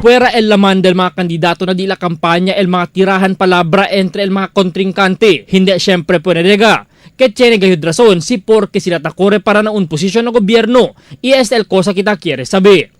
Fuera el laman del mga kandidato na di la kampanya el mga tirahan palabra entre el mga kontrinkante. Hindi siyempre pwede nega. Que tiene gayud razón si porque sila takore para na un posisyon ng gobyerno. Y es el cosa kita quiere saber.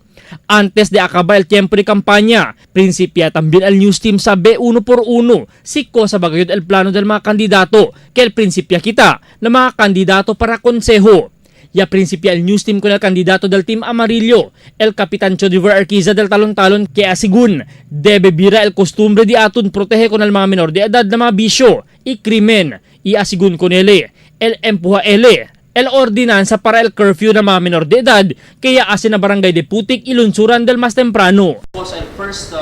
Antes de acabar el tiempo de campaña, principia también el news team sabi uno por uno si cosa bagayod el plano del mga kandidato que el principia kita na mga kandidato para konseho. Ya principia el news team con el candidato del Team Amarillo, el Capitán Chodiver Arquiza del Talon-Talon que asigun, debe bira el costumbre di atun protege con el mga menor de edad na mga bisyo, y krimen, y asigun con ele, el empuja ele, el ordinansa para el curfew na mga menor de edad, kaya asin na barangay de Putik ilunsuran del mas temprano. Was el first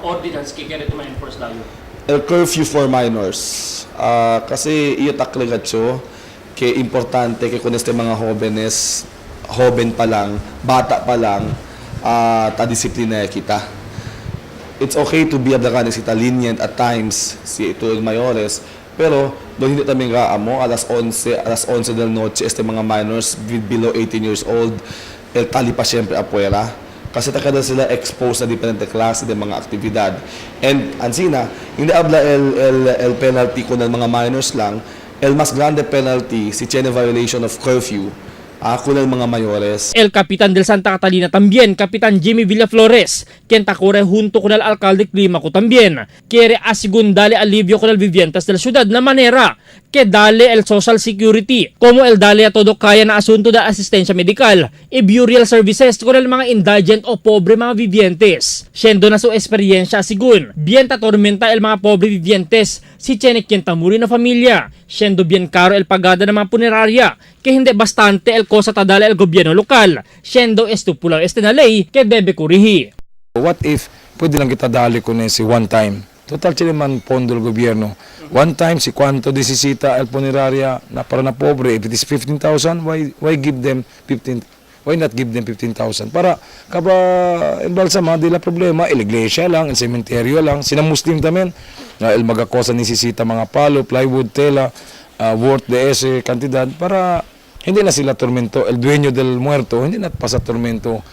ordinance que quiere ma-enforce tayo? El curfew for minors. Kasi iyo takligatso, que importante que con este mga jóvenes, joven pa lang, bata pa lang, ta-disiplina kita. It's okay to be kita lenient at times, si ito yung mayores, pero doon hindi kami kaamo, alas 11 del noche, este mga minors below 18 years old, el tali pa siyempre apuera. Kasi takada sila exposed na diferente klase de mga aktibidad. And ansina, hindi habla el penalty ko ng mga minors lang, el más grande penalty si tiene violation of curfew con el mga mayores. El Capitán del Santa Catalina también, Capitán Jimmy Villaflores, quien takore junto con el alcalde Climaco también, quiere asigun dale alivio con el viviendas de la ciudad na manera que dale el social security, como el dale a todo kaya na asunto de asistencia medical y burial services con el mga indigent o pobre mga vivientes. Siendo na su experiencia asigun, bien tatormenta el mga pobre vivientes si tiene quien tamuri na familia, siendo bien caro el pagada ng mga punerarya, que hindi bastante el cosa tadala el gobyerno lokal, siendo estupula este na ley que debe kurihi. What if pwede lang kita dali ko si one time? Total sila man pondo el gobyerno. One time si cuánto disisita el puneraria na para na pobre, if it is 15,000, why give them 15,000? Why not give them 15,000? Para kaba el balsama di la problema, el iglesia lang, el cementerio lang, sina Muslim tamen, el magakosa nisisita mga palo, plywood, tela, worth de ese cantidad para hindi na sila tormento, el dueño del muerto, hindi na pasa tormento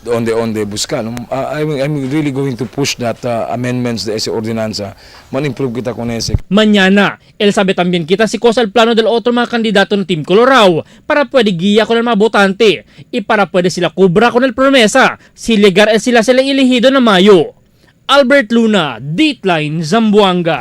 onde busca. No? I'm really going to push that amendments de ese ordinanza. Man-improve kita con ese. Mañana, el sabi también kita si cosa el plano del otro mga kandidato ng Team Colorado para pwede giya con el mga botante y para pwede sila kubra con el promesa si legar el sila elehido na Mayo. Albert Luna, Dateline, Zamboanga.